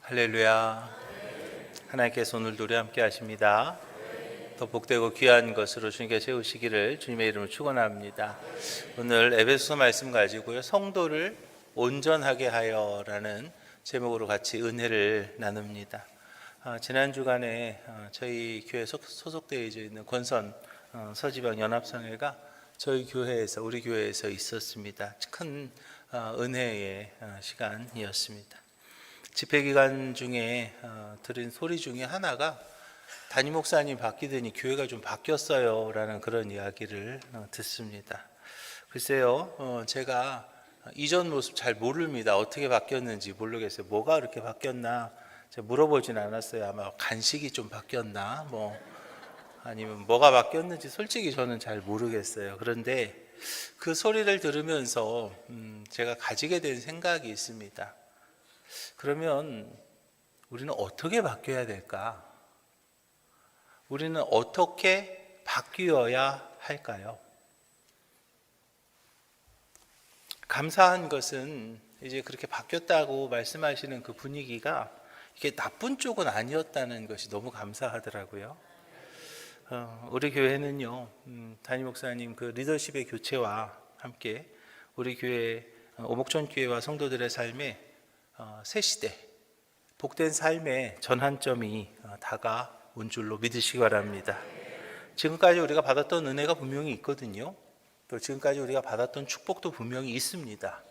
할렐루야. 하나님께서 오늘도 우리 함께 하십니다. 더 복되고 귀한 것으로 주님께 세우시기를 주님의 이름으로 축원합니다. 오늘 에베소서 말씀 가지고요, 성도를 온전하게 하여라는 제목으로 같이 은혜를 나눕니다. 지난 주간에 저희 교회 소속되어 있는 권선 서지방 연합성회가 저희 교회에서, 우리 교회에서 있었습니다. 큰 은혜의 시간이었습니다. 집회 기간 중에 들은 소리 중에 하나가 담임 목사님 바뀌더니 교회가 좀 바뀌었어요 라는 그런 이야기를 듣습니다. 글쎄요, 제가 이전 모습 잘 모릅니다. 어떻게 바뀌었는지 모르겠어요. 뭐가 그렇게 바뀌었나 제가 물어보진 않았어요. 아마 간식이 좀 바뀌었나 아니면 뭐가 바뀌었는지 솔직히 저는 잘 모르겠어요. 그런데 그 소리를 들으면서 제가 가지게 된 생각이 있습니다. 그러면 우리는 어떻게 바뀌어야 될까? 우리는 어떻게 바뀌어야 할까요? 감사한 것은 이제 그렇게 바뀌었다고 말씀하시는 그 분위기가 이게 나쁜 쪽은 아니었다는 것이 너무 감사하더라고요. 우리 교회는요, 담임 목사님 그 리더십의 교체와 함께 우리 교회 오목천 교회와 성도들의 삶에 새 시대, 복된 삶의 전환점이 다가온 줄로 믿으시기 바랍니다. 지금까지 우리가 받았던 은혜가 분명히 있거든요. 또 지금까지 우리가 받았던 축복도 분명히 있습니다.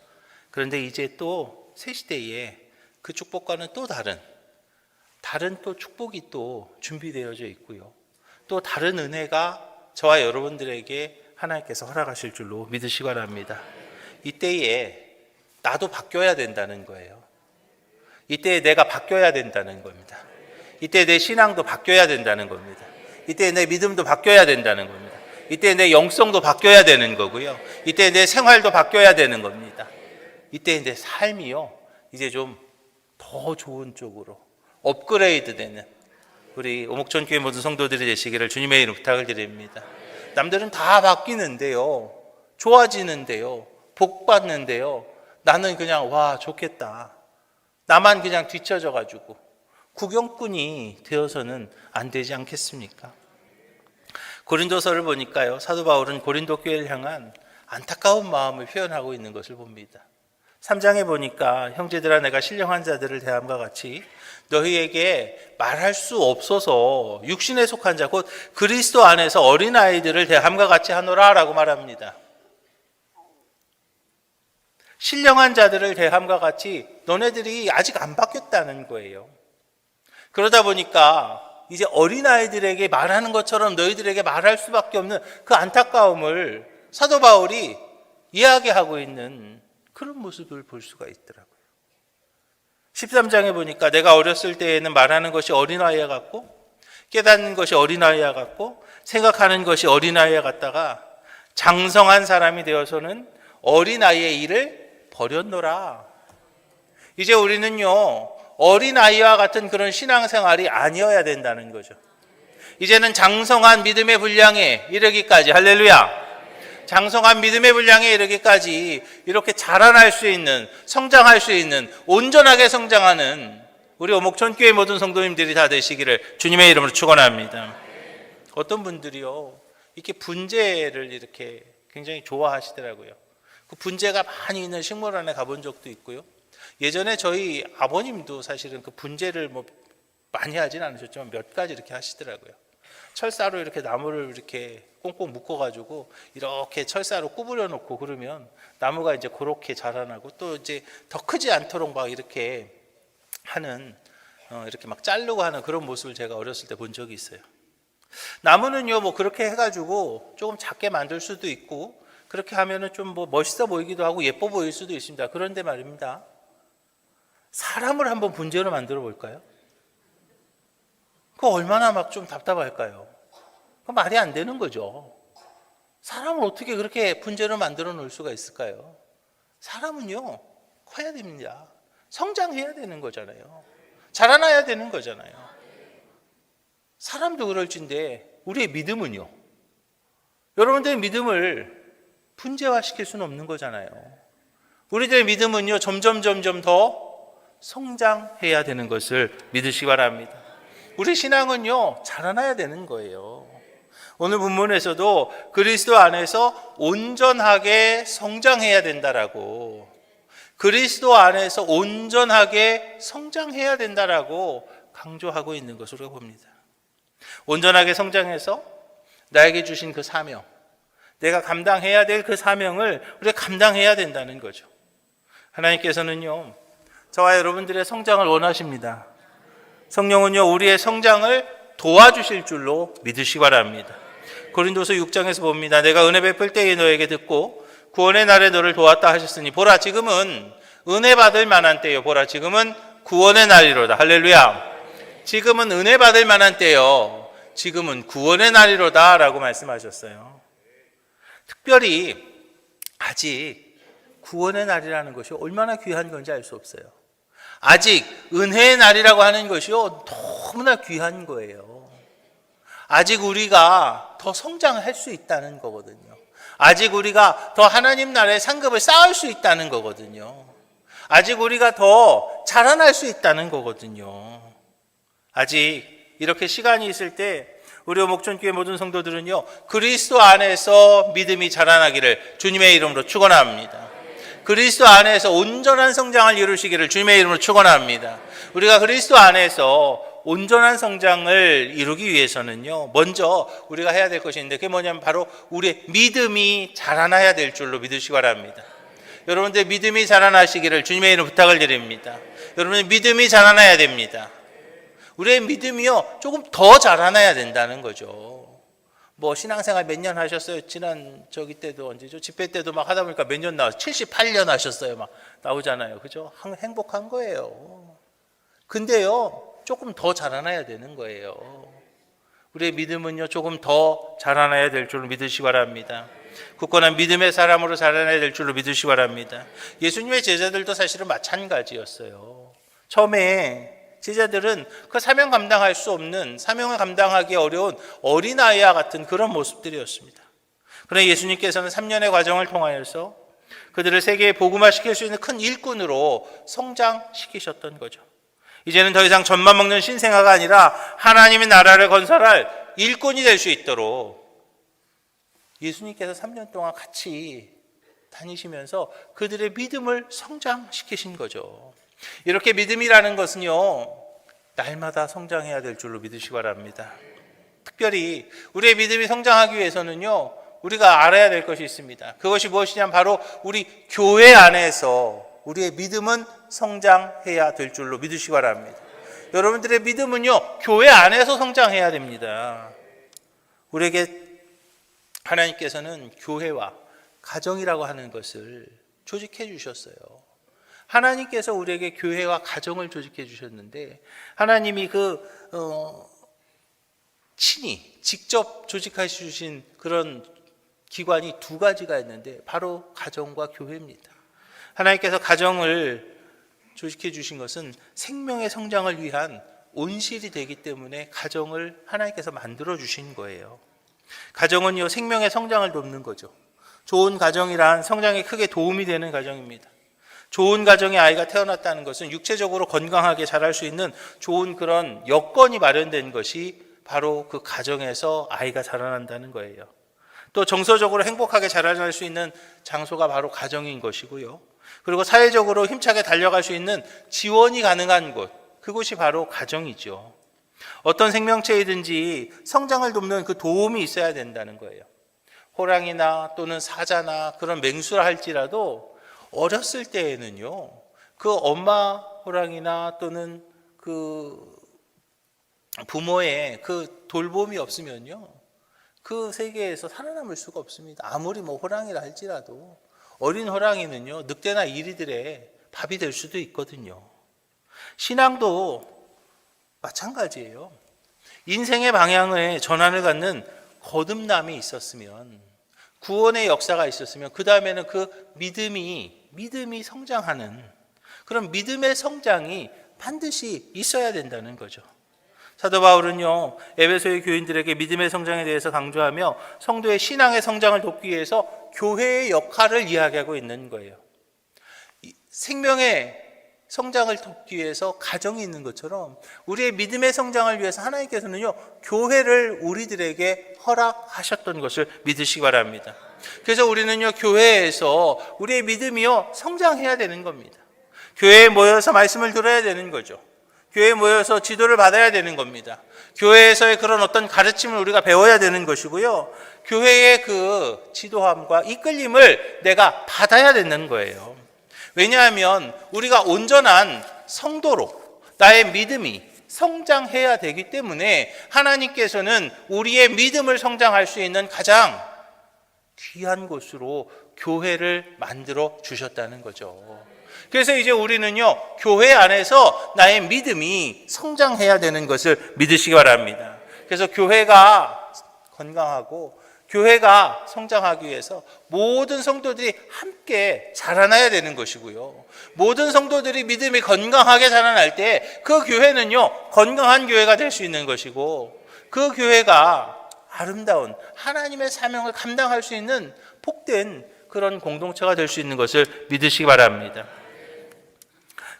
그런데 이제 또 새 시대에 그 축복과는 또 다른 또 축복이 또 준비되어져 있고요. 또 다른 은혜가 저와 여러분들에게 하나님께서 허락하실 줄로 믿으시기 바랍니다. 이때에 나도 바뀌어야 된다는 거예요. 이때 내가 바뀌어야 된다는 겁니다. 이때 내 신앙도 바뀌어야 된다는 겁니다. 이때 내 믿음도 바뀌어야 된다는 겁니다. 이때 내 영성도 바뀌어야 되는 거고요. 이때 내 생활도 바뀌어야 되는 겁니다. 이때 내 삶이요, 이제 좀 더 좋은 쪽으로 업그레이드 되는 우리 오목천 교회 모든 성도들이 되시기를 주님의 이름 부탁을 드립니다. 남들은 다 바뀌는데요, 좋아지는데요, 복 받는데요, 나는 그냥 와 좋겠다, 나만 그냥 뒤처져가지고 구경꾼이 되어서는 안 되지 않겠습니까? 고린도서를 보니까요, 사도 바울은 고린도 교회를 향한 안타까운 마음을 표현하고 있는 것을 봅니다. 3장에 보니까 형제들아, 내가 신령한 자들을 대함과 같이 너희에게 말할 수 없어서 육신에 속한 자 곧 그리스도 안에서 어린아이들을 대함과 같이 하노라 라고 말합니다. 신령한 자들을 대함과 같이 너네들이 아직 안 바뀌었다는 거예요. 그러다 보니까 이제 어린아이들에게 말하는 것처럼 너희들에게 말할 수밖에 없는 그 안타까움을 사도 바울이 이야기하고 있는 그런 모습을 볼 수가 있더라고요. 13장에 보니까 내가 어렸을 때에는 말하는 것이 어린아이와 같고 깨닫는 것이 어린아이와 같고 생각하는 것이 어린아이와 같다가 장성한 사람이 되어서는 어린아이의 일을 버렸노라. 이제 우리는요, 어린아이와 같은 그런 신앙생활이 아니어야 된다는 거죠. 이제는 장성한 믿음의 분량에 이르기까지, 할렐루야, 장성한 믿음의 분량에 이르기까지 이렇게 자라날 수 있는, 성장할 수 있는, 온전하게 성장하는 우리 오목천교회 모든 성도님들이 다 되시기를 주님의 이름으로 축원합니다. 어떤 분들이요, 이렇게 분재를 이렇게 굉장히 좋아하시더라고요. 그 분재가 많이 있는 식물원에 가본 적도 있고요. 예전에 저희 아버님도 사실은 그 분재를 많이 하진 않으셨지만 몇 가지 이렇게 하시더라고요. 철사로 이렇게 나무를 이렇게 꽁꽁 묶어가지고 이렇게 철사로 구부려 놓고 그러면 나무가 이제 그렇게 자라나고, 또 이제 더 크지 않도록 막 이렇게 하는, 이렇게 막 자르고 하는 그런 모습을 제가 어렸을 때 본 적이 있어요. 나무는요, 그렇게 해가지고 조금 작게 만들 수도 있고, 그렇게 하면은 좀 멋있어 보이기도 하고 예뻐 보일 수도 있습니다. 그런데 말입니다, 사람을 한번 분재로 만들어 볼까요? 그거 얼마나 막 좀 답답할까요? 그 말이 안 되는 거죠. 사람을 어떻게 그렇게 분재로 만들어 놓을 수가 있을까요? 사람은요, 커야 됩니다. 성장해야 되는 거잖아요. 자라나야 되는 거잖아요. 사람도 그럴진데 우리의 믿음은요, 여러분들의 믿음을 분재화시킬 수는 없는 거잖아요. 우리들의 믿음은요, 점점 더 성장해야 되는 것을 믿으시기 바랍니다. 우리 신앙은요, 자라나야 되는 거예요. 오늘 본문에서도 그리스도 안에서 온전하게 성장해야 된다라고, 그리스도 안에서 온전하게 성장해야 된다라고 강조하고 있는 것으로 우리가 봅니다. 온전하게 성장해서 나에게 주신 그 사명, 내가 감당해야 될 그 사명을 우리가 감당해야 된다는 거죠. 하나님께서는요, 저와 여러분들의 성장을 원하십니다. 성령은요, 우리의 성장을 도와주실 줄로 믿으시기 바랍니다. 고린도서 6장에서 봅니다. 내가 은혜 베풀 때에 너에게 듣고 구원의 날에 너를 도왔다 하셨으니 보라 지금은 은혜 받을 만한 때요. 보라 지금은 구원의 날이로다. 할렐루야. 지금은 은혜 받을 만한 때요. 지금은 구원의 날이로다 라고 말씀하셨어요. 특별히 아직 구원의 날이라는 것이 얼마나 귀한 건지 알 수 없어요. 아직 은혜의 날이라고 하는 것이요, 너무나 귀한 거예요. 아직 우리가 더 성장할 수 있다는 거거든요. 아직 우리가 더 하나님 나라의 상급을 쌓을 수 있다는 거거든요. 아직 우리가 더 자라날 수 있다는 거거든요. 아직 이렇게 시간이 있을 때 우리 목전교회 모든 성도들은요, 그리스도 안에서 믿음이 자라나기를 주님의 이름으로 축원합니다. 그리스도 안에서 온전한 성장을 이루시기를 주님의 이름으로 축원합니다. 우리가 그리스도 안에서 온전한 성장을 이루기 위해서는요, 먼저 우리가 해야 될 것이 있는데, 그게 뭐냐면 바로 우리의 믿음이 자라나야 될 줄로 믿으시기 바랍니다. 여러분들 믿음이 자라나시기를 주님의 이름으로 부탁을 드립니다. 여러분의 믿음이 자라나야 됩니다. 우리의 믿음이요, 조금 더 자라나야 된다는 거죠. 뭐 신앙생활 몇 년 하셨어요? 지난 저기 때도 언제죠? 집회 때도 막 하다 보니까 몇 년 나왔어요? 78년 하셨어요. 막 나오잖아요. 그죠? 행복한 거예요. 근데요, 조금 더 자라나야 되는 거예요. 우리의 믿음은요, 조금 더 자라나야 될 줄로 믿으시기 바랍니다. 굳건한 믿음의 사람으로 자라나야 될 줄로 믿으시기 바랍니다. 예수님의 제자들도 사실은 마찬가지였어요. 처음에 제자들은 그 사명 감당할 수 없는, 사명을 감당하기 어려운 어린아이와 같은 그런 모습들이었습니다. 그러나 예수님께서는 3년의 과정을 통하여서 그들을 세계에 복음화시킬 수 있는 큰 일꾼으로 성장시키셨던 거죠. 이제는 더 이상 젖만 먹는 신생아가 아니라 하나님의 나라를 건설할 일꾼이 될 수 있도록 예수님께서 3년 동안 같이 다니시면서 그들의 믿음을 성장시키신 거죠. 이렇게 믿음이라는 것은요, 날마다 성장해야 될 줄로 믿으시기 바랍니다. 특별히 우리의 믿음이 성장하기 위해서는요, 우리가 알아야 될 것이 있습니다. 그것이 무엇이냐면 바로 우리 교회 안에서 우리의 믿음은 성장해야 될 줄로 믿으시기 바랍니다. 여러분들의 믿음은요, 교회 안에서 성장해야 됩니다. 우리에게 하나님께서는 교회와 가정이라고 하는 것을 조직해 주셨어요. 하나님께서 우리에게 교회와 가정을 조직해 주셨는데, 하나님이 친히 직접 조직해 주신 그런 기관이 두 가지가 있는데 바로 가정과 교회입니다. 하나님께서 가정을 조직해 주신 것은 생명의 성장을 위한 온실이 되기 때문에 가정을 하나님께서 만들어 주신 거예요. 가정은요, 생명의 성장을 돕는 거죠. 좋은 가정이란 성장에 크게 도움이 되는 가정입니다. 좋은 가정에 아이가 태어났다는 것은 육체적으로 건강하게 자랄 수 있는 좋은 그런 여건이 마련된 것이 바로 그 가정에서 아이가 자라난다는 거예요. 또 정서적으로 행복하게 자라날 수 있는 장소가 바로 가정인 것이고요. 그리고 사회적으로 힘차게 달려갈 수 있는 지원이 가능한 곳, 그곳이 바로 가정이죠. 어떤 생명체이든지 성장을 돕는 그 도움이 있어야 된다는 거예요. 호랑이나 또는 사자나 그런 맹수라 할지라도 어렸을 때에는요, 그 엄마 호랑이나 또는 그 부모의 그 돌봄이 없으면요, 그 세계에서 살아남을 수가 없습니다. 아무리 뭐 호랑이라 할지라도 어린 호랑이는요, 늑대나 이리들의 밥이 될 수도 있거든요. 신앙도 마찬가지예요. 인생의 방향의 전환을 갖는 거듭남이 있었으면, 구원의 역사가 있었으면, 그 다음에는 그 믿음이 성장하는 그런 믿음의 성장이 반드시 있어야 된다는 거죠. 사도 바울은요, 에베소의 교인들에게 믿음의 성장에 대해서 강조하며 성도의 신앙의 성장을 돕기 위해서 교회의 역할을 이야기하고 있는 거예요. 생명의 성장을 돕기 위해서 가정이 있는 것처럼 우리의 믿음의 성장을 위해서 하나님께서는요, 교회를 우리들에게 허락하셨던 것을 믿으시기 바랍니다. 그래서 우리는요, 교회에서 우리의 믿음이요, 성장해야 되는 겁니다. 교회에 모여서 말씀을 들어야 되는 거죠. 교회에 모여서 지도를 받아야 되는 겁니다. 교회에서의 그런 어떤 가르침을 우리가 배워야 되는 것이고요. 교회의 그 지도함과 이끌림을 내가 받아야 되는 거예요. 왜냐하면 우리가 온전한 성도로 나의 믿음이 성장해야 되기 때문에 하나님께서는 우리의 믿음을 성장할 수 있는 가장 귀한 곳으로 교회를 만들어 주셨다는 거죠. 그래서 이제 우리는요, 교회 안에서 나의 믿음이 성장해야 되는 것을 믿으시기 바랍니다. 그래서 교회가 건강하고 교회가 성장하기 위해서 모든 성도들이 함께 자라나야 되는 것이고요. 모든 성도들이 믿음이 건강하게 자라날 때 그 교회는요, 건강한 교회가 될 수 있는 것이고, 그 교회가 아름다운 하나님의 사명을 감당할 수 있는 복된 그런 공동체가 될 수 있는 것을 믿으시기 바랍니다.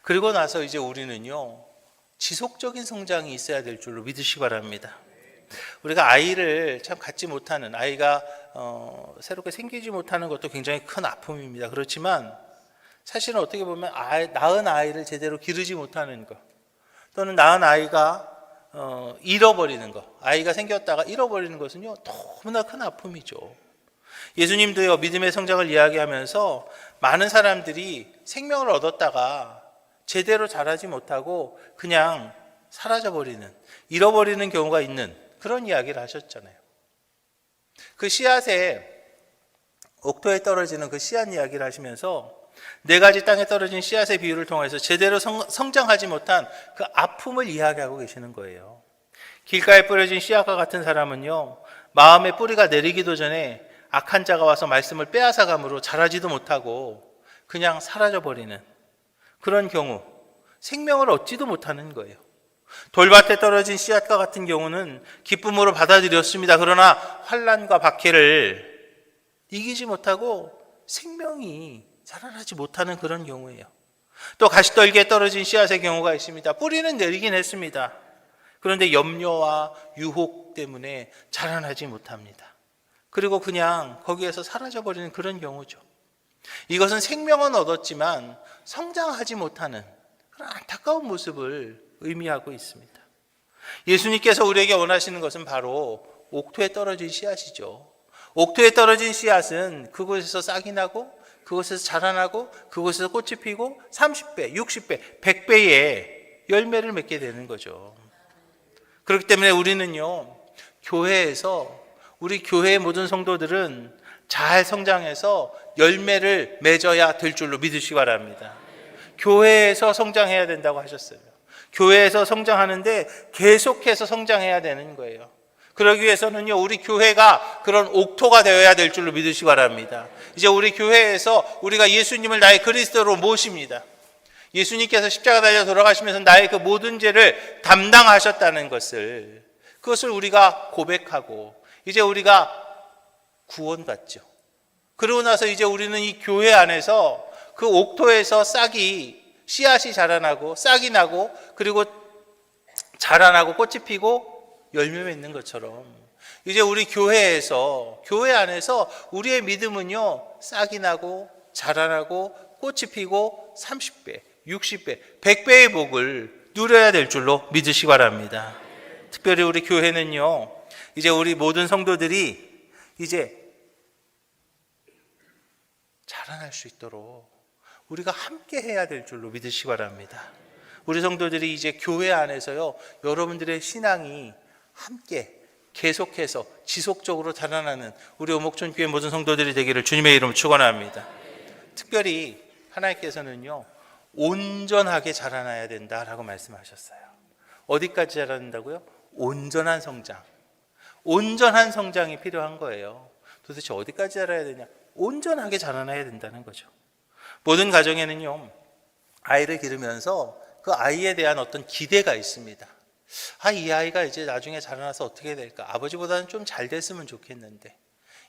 그리고 나서 이제 우리는요, 지속적인 성장이 있어야 될 줄로 믿으시기 바랍니다. 우리가 아이를 참 갖지 못하는, 아이가 새롭게 생기지 못하는 것도 굉장히 큰 아픔입니다. 그렇지만 사실은 어떻게 보면 낳은 아이를 제대로 기르지 못하는 것, 또는 낳은 아이가 잃어버리는 것, 아이가 생겼다가 잃어버리는 것은요, 너무나 큰 아픔이죠. 예수님도요, 믿음의 성장을 이야기하면서 많은 사람들이 생명을 얻었다가 제대로 자라지 못하고 그냥 사라져버리는, 잃어버리는 경우가 있는 그런 이야기를 하셨잖아요. 그 씨앗에, 옥토에 떨어지는 그 씨앗 이야기를 하시면서 4가지 땅에 떨어진 씨앗의 비유를 통해서 제대로 성장하지 못한 그 아픔을 이야기하고 계시는 거예요. 길가에 뿌려진 씨앗과 같은 사람은요, 마음의 뿌리가 내리기도 전에 악한 자가 와서 말씀을 빼앗아감으로 자라지도 못하고 그냥 사라져버리는 그런 경우, 생명을 얻지도 못하는 거예요. 돌밭에 떨어진 씨앗과 같은 경우는 기쁨으로 받아들였습니다. 그러나 환난과 박해를 이기지 못하고 생명이 자라나지 못하는 그런 경우예요. 또 가시떨기에 떨어진 씨앗의 경우가 있습니다. 뿌리는 내리긴 했습니다. 그런데 염려와 유혹 때문에 자라나지 못합니다. 그리고 그냥 거기에서 사라져버리는 그런 경우죠. 이것은 생명은 얻었지만 성장하지 못하는 그런 안타까운 모습을 의미하고 있습니다. 예수님께서 우리에게 원하시는 것은 바로 옥토에 떨어진 씨앗이죠. 옥토에 떨어진 씨앗은 그곳에서 싹이 나고, 그곳에서 자라나고, 그곳에서 꽃이 피고 30배, 60배, 100배의 열매를 맺게 되는 거죠. 그렇기 때문에 우리는요, 교회에서, 우리 교회의 모든 성도들은 잘 성장해서 열매를 맺어야 될 줄로 믿으시기 바랍니다. 교회에서 성장해야 된다고 하셨어요. 교회에서 성장하는데 계속해서 성장해야 되는 거예요. 그러기 위해서는요, 우리 교회가 그런 옥토가 되어야 될 줄로 믿으시기 바랍니다. 이제 우리 교회에서 우리가 예수님을 나의 그리스도로 모십니다. 예수님께서 십자가 달려 돌아가시면서 나의 그 모든 죄를 담당하셨다는 것을, 그것을 우리가 고백하고 이제 우리가 구원받죠. 그러고 나서 이제 우리는 이 교회 안에서 그 옥토에서 씨앗이 자라나고 싹이 나고 그리고 자라나고 꽃이 피고 열매 맺는 것처럼 이제 우리 교회에서, 교회 안에서 우리의 믿음은요, 싹이 나고 자라나고 꽃이 피고 30배, 60배, 100배의 복을 누려야 될 줄로 믿으시기 바랍니다. 특별히 우리 교회는요, 이제 우리 모든 성도들이 이제 자라날 수 있도록 우리가 함께 해야 될 줄로 믿으시기 바랍니다. 우리 성도들이 이제 교회 안에서요, 여러분들의 신앙이 함께 계속해서 지속적으로 자라나는 우리 오목천 교회 모든 성도들이 되기를 주님의 이름으로 축원합니다. 특별히 하나님께서는요, 온전하게 자라나야 된다라고 말씀하셨어요. 어디까지 자라는다고요? 온전한 성장. 온전한 성장이 필요한 거예요. 도대체 어디까지 자라야 되냐? 온전하게 자라나야 된다는 거죠. 모든 가정에는요, 아이를 기르면서 그 아이에 대한 어떤 기대가 있습니다. 이 아이가 이제 나중에 자라나서 어떻게 될까? 아버지보다는 좀 잘 됐으면 좋겠는데,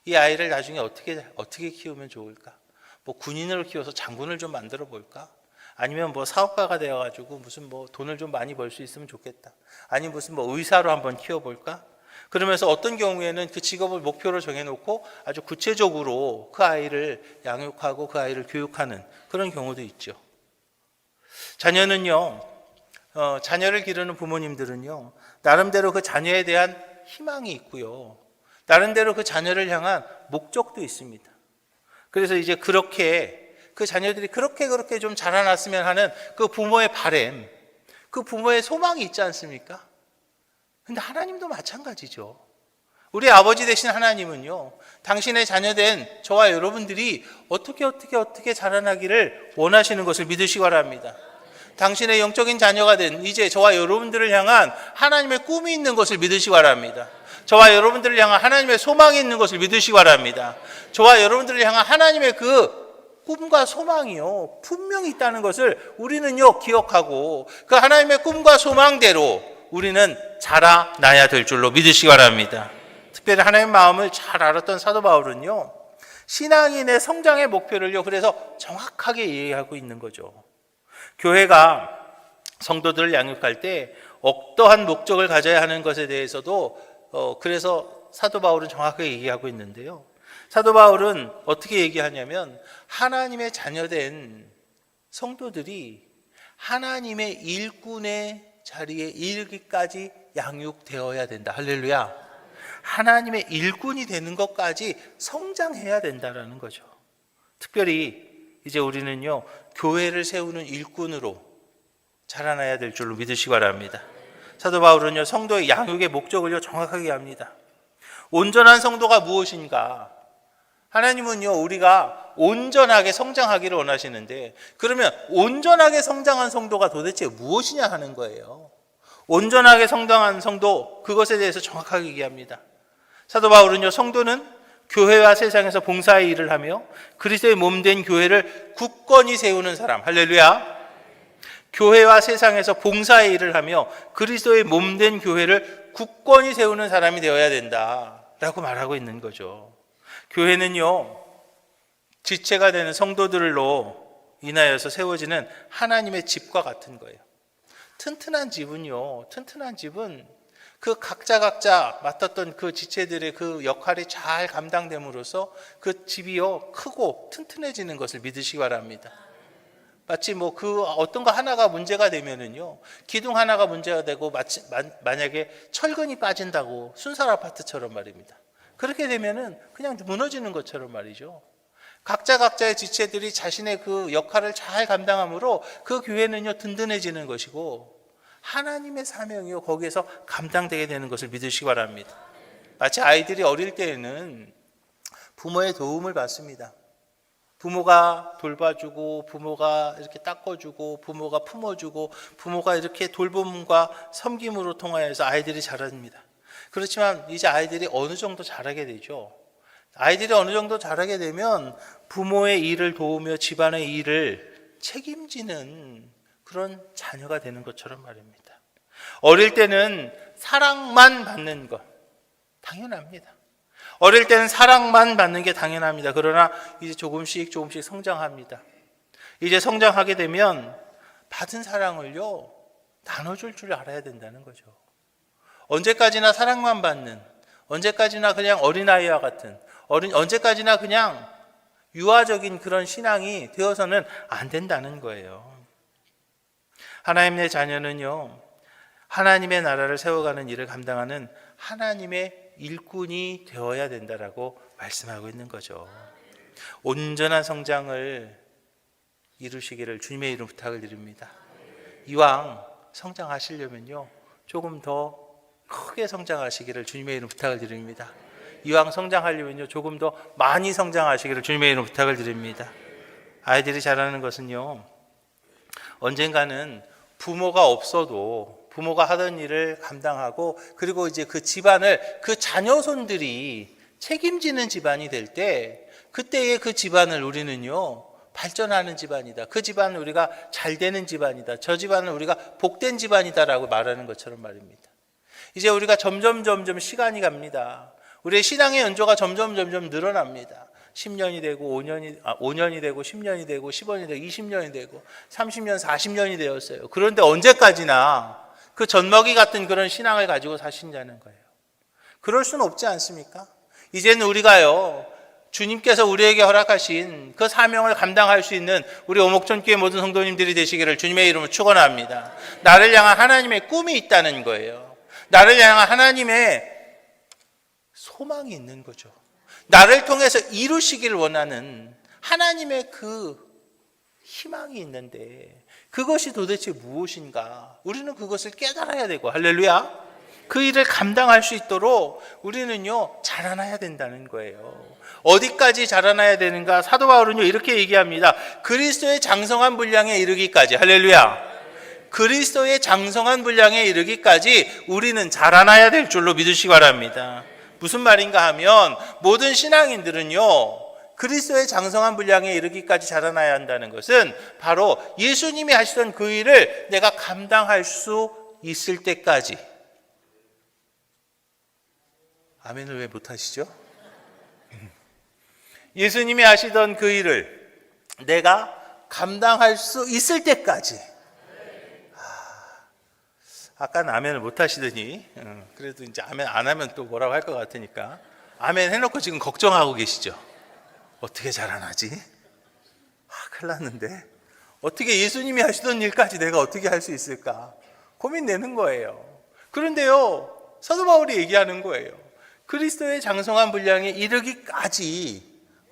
이 아이를 나중에 어떻게 키우면 좋을까? 뭐 군인으로 키워서 장군을 좀 만들어 볼까? 아니면 뭐 사업가가 되어가지고 무슨 뭐 돈을 좀 많이 벌 수 있으면 좋겠다. 아니면 무슨 뭐 의사로 한번 키워볼까? 그러면서 어떤 경우에는 그 직업을 목표로 정해놓고 아주 구체적으로 그 아이를 양육하고 그 아이를 교육하는 그런 경우도 있죠. 자녀는요, 자녀를 기르는 부모님들은요, 나름대로 그 자녀에 대한 희망이 있고요, 나름대로 그 자녀를 향한 목적도 있습니다. 그래서 이제 그렇게 그 자녀들이 그렇게 좀 자라났으면 하는 그 부모의 바람, 그 부모의 소망이 있지 않습니까? 근데 하나님도 마찬가지죠. 우리 아버지 되신 하나님은요, 당신의 자녀된 저와 여러분들이 어떻게 자라나기를 원하시는 것을 믿으시기 바랍니다. 당신의 영적인 자녀가 된 이제 저와 여러분들을 향한 하나님의 꿈이 있는 것을 믿으시기 바랍니다. 저와 여러분들을 향한 하나님의 소망이 있는 것을 믿으시기 바랍니다. 저와 여러분들을 향한 하나님의 그 꿈과 소망이요, 분명히 있다는 것을 우리는요, 기억하고 그 하나님의 꿈과 소망대로 우리는 자라나야 될 줄로 믿으시기 바랍니다. 특별히 하나님의 마음을 잘 알았던 사도 바울은요, 신앙인의 성장의 목표를요, 그래서 정확하게 이해하고 있는 거죠. 교회가 성도들을 양육할 때 어떠한 목적을 가져야 하는 것에 대해서도 그래서 사도 바울은 정확하게 얘기하고 있는데요. 사도 바울은 어떻게 얘기하냐면 하나님의 자녀된 성도들이 하나님의 일꾼의 자리에 이르기까지 양육되어야 된다. 할렐루야. 하나님의 일꾼이 되는 것까지 성장해야 된다라는 거죠. 특별히 이제 우리는요, 교회를 세우는 일꾼으로 자라나야 될 줄로 믿으시기 바랍니다. 사도 바울은요, 성도의 양육의 목적을요, 정확하게 합니다. 온전한 성도가 무엇인가? 하나님은요, 우리가 온전하게 성장하기를 원하시는데, 그러면 온전하게 성장한 성도가 도대체 무엇이냐 하는 거예요. 온전하게 성장한 성도, 그것에 대해서 정확하게 얘기합니다. 사도 바울은요, 성도는 교회와 세상에서 봉사의 일을 하며 그리스도의 몸된 교회를 굳건히 세우는 사람. 할렐루야. 교회와 세상에서 봉사의 일을 하며 그리스도의 몸된 교회를 굳건히 세우는 사람이 되어야 된다라고 말하고 있는 거죠. 교회는요, 지체가 되는 성도들로 인하여서 세워지는 하나님의 집과 같은 거예요. 튼튼한 집은 그 각자 맡았던 그 지체들의 그 역할이 잘 감당됨으로써 그 집이요, 크고 튼튼해지는 것을 믿으시기 바랍니다. 마치 뭐 그 어떤 거 하나가 문제가 되면은요, 기둥 하나가 문제가 되고 만약에 철근이 빠진다고 순살 아파트처럼 말입니다. 그렇게 되면은 그냥 무너지는 것처럼 말이죠. 각자의 지체들이 자신의 그 역할을 잘 감당함으로 그 교회는요, 든든해지는 것이고 하나님의 사명이요, 거기에서 감당되게 되는 것을 믿으시기 바랍니다. 마치 아이들이 어릴 때에는 부모의 도움을 받습니다. 부모가 돌봐주고, 부모가 이렇게 닦아주고, 부모가 품어주고, 부모가 이렇게 돌봄과 섬김으로 통하여서 아이들이 자랍니다. 그렇지만 이제 아이들이 어느 정도 자라게 되죠. 아이들이 어느 정도 자라게 되면 부모의 일을 도우며 집안의 일을 책임지는 그런 자녀가 되는 것처럼 말입니다. 어릴 때는 사랑만 받는 것 당연합니다. 어릴 때는 사랑만 받는 게 당연합니다. 그러나 이제 조금씩 성장합니다. 이제 성장하게 되면 받은 사랑을요, 나눠줄 줄 알아야 된다는 거죠. 언제까지나 사랑만 받는, 언제까지나 그냥 어린아이와 같은, 언제까지나 그냥 유아적인 그런 신앙이 되어서는 안 된다는 거예요. 하나님의 자녀는요, 하나님의 나라를 세워가는 일을 감당하는 하나님의 일꾼이 되어야 된다라고 말씀하고 있는 거죠. 온전한 성장을 이루시기를 주님의 이름 부탁을 드립니다. 이왕 성장하시려면요, 조금 더 크게 성장하시기를 주님의 이름 부탁을 드립니다. 이왕 성장하려면요, 조금 더 많이 성장하시기를 주님의 이름 부탁을 드립니다. 아이들이 자라는 것은요, 언젠가는 부모가 없어도 부모가 하던 일을 감당하고, 그리고 이제 그 집안을 그 자녀손들이 책임지는 집안이 될 때, 그때의 그 집안을 우리는요, 발전하는 집안이다. 그 집안은 우리가 잘 되는 집안이다. 저 집안은 우리가 복된 집안이다라고 말하는 것처럼 말입니다. 이제 우리가 점점 시간이 갑니다. 우리의 신앙의 연조가 점점 늘어납니다. 10년이 되고 5년이 되고 10년이 되고 10년이 되고 20년이 되고 30년, 40년이 되었어요. 그런데 언제까지나 그 젖먹이 같은 그런 신앙을 가지고 사신다는 거예요. 그럴 수는 없지 않습니까? 이제는 우리가요, 주님께서 우리에게 허락하신 그 사명을 감당할 수 있는 우리 오목전교회 모든 성도님들이 되시기를 주님의 이름으로 축원합니다. 나를 향한 하나님의 꿈이 있다는 거예요. 나를 향한 하나님의 소망이 있는 거죠. 나를 통해서 이루시기를 원하는 하나님의 그 희망이 있는데 그것이 도대체 무엇인가? 우리는 그것을 깨달아야 되고, 할렐루야. 그 일을 감당할 수 있도록 우리는요, 자라나야 된다는 거예요. 어디까지 자라나야 되는가? 사도 바울은요, 이렇게 얘기합니다. 그리스도의 장성한 분량에 이르기까지, 할렐루야. 그리스도의 장성한 분량에 이르기까지 우리는 자라나야 될 줄로 믿으시기 바랍니다. 무슨 말인가 하면 모든 신앙인들은요, 그리스도의 장성한 분량에 이르기까지 자라나야 한다는 것은 바로 예수님이 하시던 그 일을 내가 감당할 수 있을 때까지. 아멘을 왜 못하시죠? 예수님이 하시던 그 일을 내가 감당할 수 있을 때까지. 아까는 아멘을 못하시더니 그래도 이제 아멘 안 하면 또 뭐라고 할 것 같으니까 아멘 해놓고 지금 걱정하고 계시죠? 어떻게 자라나지? 큰일 났는데 어떻게 예수님이 하시던 일까지 내가 어떻게 할 수 있을까? 고민되는 거예요. 그런데요, 사도 바울이 얘기하는 거예요. 그리스도의 장성한 분량에 이르기까지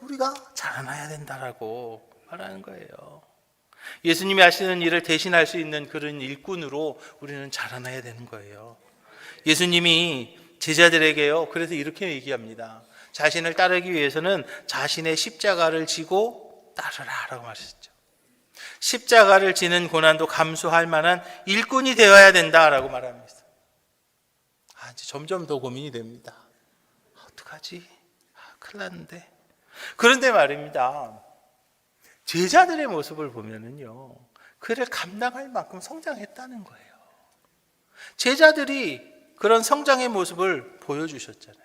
우리가 자라나야 된다라고 말하는 거예요. 예수님이 하시는 일을 대신할 수 있는 그런 일꾼으로 우리는 자라나야 되는 거예요. 예수님이 제자들에게요, 그래서 이렇게 얘기합니다. 자신을 따르기 위해서는 자신의 십자가를 지고 따르라 라고 말했죠. 십자가를 지는 고난도 감수할 만한 일꾼이 되어야 된다라고 말합니다. 이제 점점 더 고민이 됩니다. 어떡하지? 큰일 났는데. 그런데 말입니다. 제자들의 모습을 보면은요, 그를 감당할 만큼 성장했다는 거예요. 제자들이 그런 성장의 모습을 보여주셨잖아요.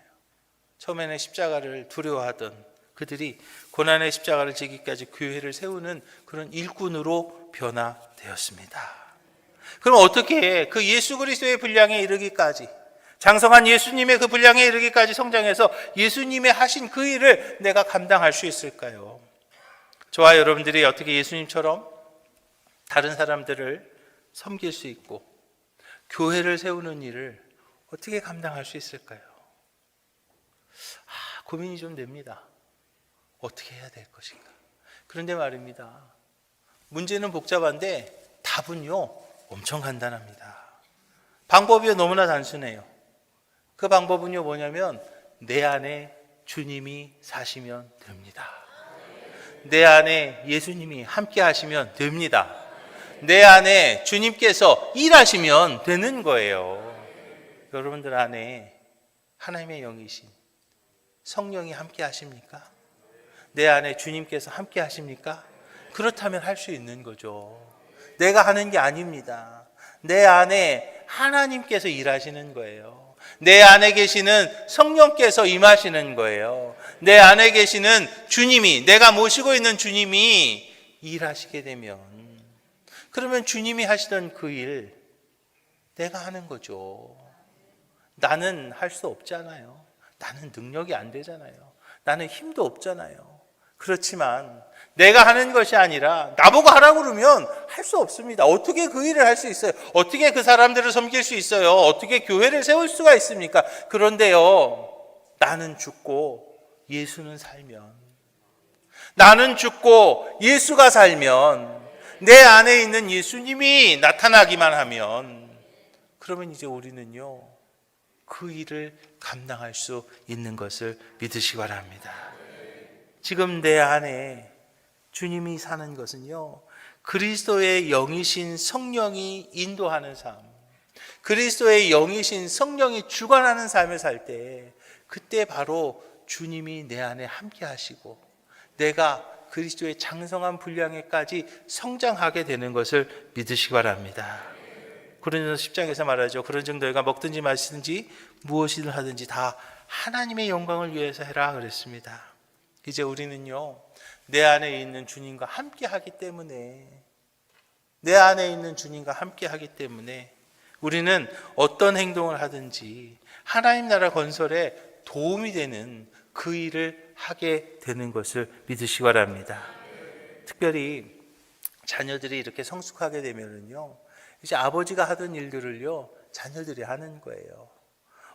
처음에는 십자가를 두려워하던 그들이 고난의 십자가를 지기까지 교회를 세우는 그런 일꾼으로 변화되었습니다. 그럼 어떻게 그 예수 그리스도의 분량에 이르기까지, 장성한 예수님의 그 분량에 이르기까지 성장해서 예수님의 하신 그 일을 내가 감당할 수 있을까요? 저와 여러분들이 어떻게 예수님처럼 다른 사람들을 섬길 수 있고 교회를 세우는 일을 어떻게 감당할 수 있을까요? 고민이 좀 됩니다. 어떻게 해야 될 것인가? 그런데 말입니다. 문제는 복잡한데 답은요, 엄청 간단합니다. 방법이 너무나 단순해요. 그 방법은요, 뭐냐면 내 안에 주님이 사시면 됩니다. 내 안에 예수님이 함께 하시면 됩니다. 내 안에 주님께서 일하시면 되는 거예요. 여러분들 안에 하나님의 영이신 성령이 함께 하십니까? 내 안에 주님께서 함께 하십니까? 그렇다면 할 수 있는 거죠. 내가 하는 게 아닙니다. 내 안에 하나님께서 일하시는 거예요. 내 안에 계시는 성령께서 임하시는 거예요. 내 안에 계시는 주님이, 내가 모시고 있는 주님이 일하시게 되면, 그러면 주님이 하시던 그 일 내가 하는 거죠. 나는 할 수 없잖아요. 나는 능력이 안 되잖아요. 나는 힘도 없잖아요. 그렇지만 내가 하는 것이 아니라 나보고 하라고 그러면 할 수 없습니다. 어떻게 그 일을 할 수 있어요? 어떻게 그 사람들을 섬길 수 있어요? 어떻게 교회를 세울 수가 있습니까? 그런데요, 나는 죽고 예수는 살면, 나는 죽고 예수가 살면, 내 안에 있는 예수님이 나타나기만 하면, 그러면 이제 우리는요, 그 일을 감당할 수 있는 것을 믿으시기 바랍니다. 지금 내 안에 주님이 사는 것은요, 그리스도의 영이신 성령이 인도하는 삶, 그리스도의 영이신 성령이 주관하는 삶을 살 때, 그때 바로 주님이 내 안에 함께 하시고 내가 그리스도의 장성한 분량에까지 성장하게 되는 것을 믿으시기 바랍니다. 고린도서 10장에서 말하죠. 그런즉 너희가 먹든지 마시든지 무엇이든 하든지 다 하나님의 영광을 위해서 해라 그랬습니다. 이제 우리는요, 내 안에 있는 주님과 함께 하기 때문에, 내 안에 있는 주님과 함께 하기 때문에 우리는 어떤 행동을 하든지 하나님 나라 건설에 도움이 되는 그 일을 하게 되는 것을 믿으시기 바랍니다. 특별히 자녀들이 이렇게 성숙하게 되면은요, 이제 아버지가 하던 일들을요, 자녀들이 하는 거예요.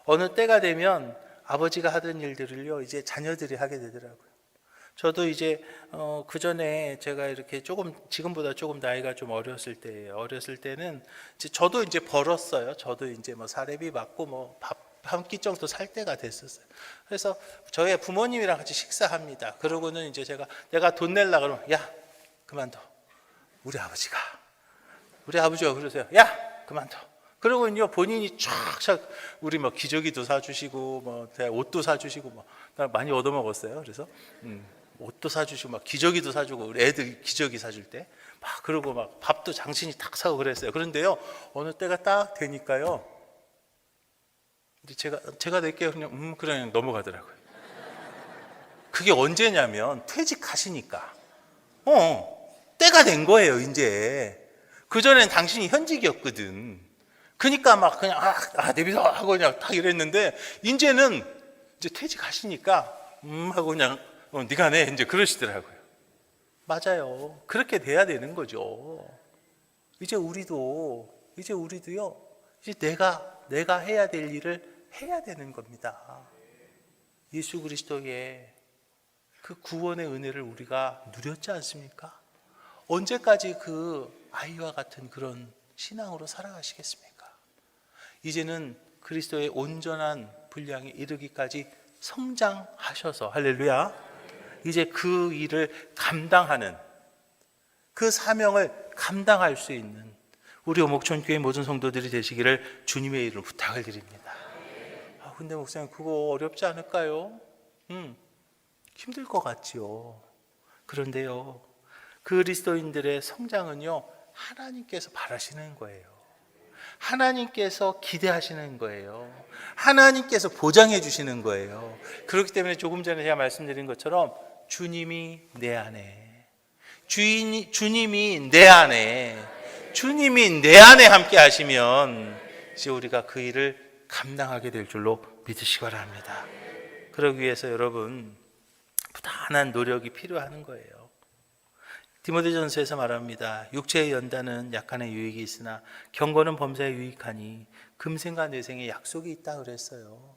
어느 때가 되면 아버지가 하던 일들을요, 이제 자녀들이 하게 되더라고요. 저도 이제 그 전에 제가 이렇게 지금보다 조금 나이가 좀 어렸을 때는 이제 저도 이제 벌었어요. 저도 이제 뭐 사례비 받고 뭐 밥 한 끼 정도 살 때가 됐었어요. 그래서 저희 부모님이랑 같이 식사합니다. 그러고는 이제 내가 돈 낼라 그러면, 야 그만둬. 우리 아버지가 그러세요. 야 그만둬. 그러고는요, 본인이 쫙 우리 뭐 기저귀도 사주시고 뭐 옷도 사주시고 뭐 많이 얻어먹었어요. 그래서 옷도 사주시고 막 기저귀도 사주고, 우리 애들 기저귀 사줄 때 막 그러고 막 밥도 장신이 탁 사고 그랬어요. 그런데요, 어느 때가 딱 되니까요, 제가 낼게요. 그냥 넘어가더라고요. 그게 언제냐면 퇴직하시니까 때가 된 거예요. 이제 그 전엔 당신이 현직이었거든. 그러니까 막 그냥 내비둬 하고 그냥 딱 이랬는데, 이제는 이제 퇴직하시니까 하고 그냥 네가 내 이제 그러시더라고요. 맞아요. 그렇게 돼야 되는 거죠. 이제 우리도요, 이제 내가 해야 될 일을 해야 되는 겁니다. 예수 그리스도의 그 구원의 은혜를 우리가 누렸지 않습니까? 언제까지 그 아이와 같은 그런 신앙으로 살아가시겠습니까? 이제는 그리스도의 온전한 분량에 이르기까지 성장하셔서, 할렐루야, 이제 그 일을 감당하는, 그 사명을 감당할 수 있는 우리 오목천교회 모든 성도들이 되시기를 주님의 이름으로 부탁을 드립니다. 근데 목사님 그거 어렵지 않을까요? 힘들 것 같지요. 그런데요, 그리스도인들의 성장은요, 하나님께서 바라시는 거예요. 하나님께서 기대하시는 거예요. 하나님께서 보장해 주시는 거예요. 그렇기 때문에 조금 전에 제가 말씀드린 것처럼 주님이 내 안에, 주님이 내 안에 함께 하시면 이제 우리가 그 일을 감당하게 될 줄로 믿으시기 바랍니다. 그러기 위해서 여러분, 부단한 노력이 필요한 거예요. 디모데전서에서 말합니다. 육체의 연단은 약간의 유익이 있으나 경건은 범사에 유익하니 금생과 내생에 약속이 있다 그랬어요.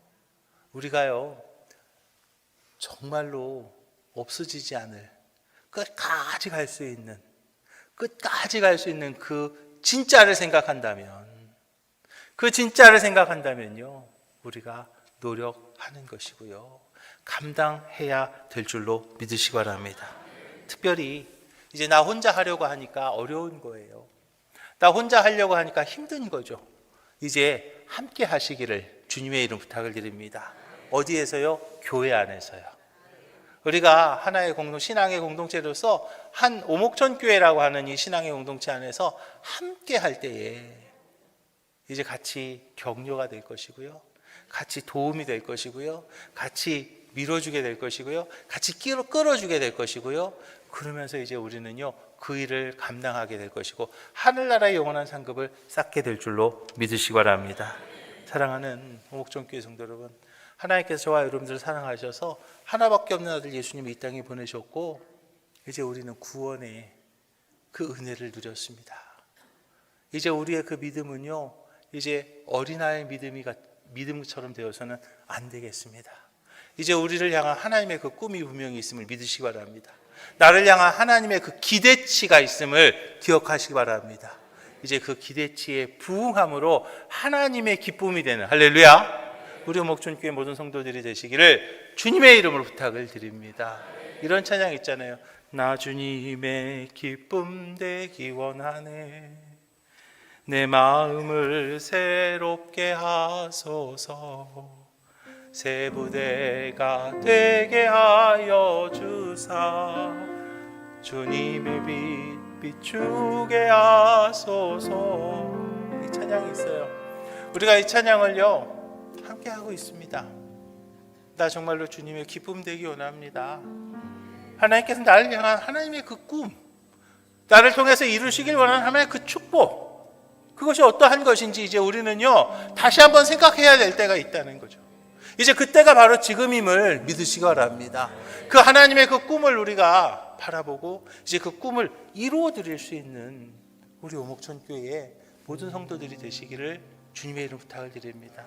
우리가요, 정말로 없어지지 않을, 끝까지 갈 수 있는 그 진짜를 생각한다면요, 우리가 노력하는 것이고요, 감당해야 될 줄로 믿으시기 바랍니다. 특별히 이제 나 혼자 하려고 하니까 어려운 거예요. 나 혼자 하려고 하니까 힘든 거죠. 이제 함께 하시기를 주님의 이름 부탁을 드립니다. 어디에서요? 교회 안에서요. 우리가 하나의 신앙의 공동체로서 한 오목천교회라고 하는 이 신앙의 공동체 안에서 함께 할 때에 이제 같이 격려가 될 것이고요, 같이 도움이 될 것이고요, 같이 밀어주게 될 것이고요, 같이 끌어주게 될 것이고요, 그러면서 이제 우리는요, 그 일을 감당하게 될 것이고 하늘나라의 영원한 상급을 쌓게 될 줄로 믿으시기 바랍니다. 사랑하는 오목천교회 성도 여러분, 하나님께서 저와 여러분들을 사랑하셔서 하나밖에 없는 아들 예수님을 이 땅에 보내셨고, 이제 우리는 구원의 그 은혜를 누렸습니다. 이제 우리의 그 믿음은요, 이제 어린아이의 믿음처럼 되어서는 안 되겠습니다. 이제 우리를 향한 하나님의 그 꿈이 분명히 있음을 믿으시기 바랍니다. 나를 향한 하나님의 그 기대치가 있음을 기억하시기 바랍니다. 이제 그 기대치에 부응함으로 하나님의 기쁨이 되는, 할렐루야, 우리 목촌교회 모든 성도들이 되시기를 주님의 이름으로 부탁을 드립니다. 이런 찬양 있잖아요. 나 주님의 기쁨 되기 원하네, 내 마음을 새롭게 하소서, 새 부대가 되게 하여 주사, 주님의 빛 비추게 하소서. 이 찬양이 있어요. 우리가 이 찬양을요 함께 하고 있습니다. 나 정말로 주님의 기쁨 되기 원합니다. 하나님께서 나를 향한 하나님의 그 꿈, 나를 통해서 이루시길 원하는 하나님의 그 축복, 그것이 어떠한 것인지 이제 우리는요 다시 한번 생각해야 될 때가 있다는 거죠. 이제 그때가 바로 지금임을 믿으시기 바랍니다. 그 하나님의 그 꿈을 우리가 바라보고 이제 그 꿈을 이루어 드릴 수 있는 우리 오목천교회의 모든 성도들이 되시기를 주님의 이름으로 부탁을 드립니다.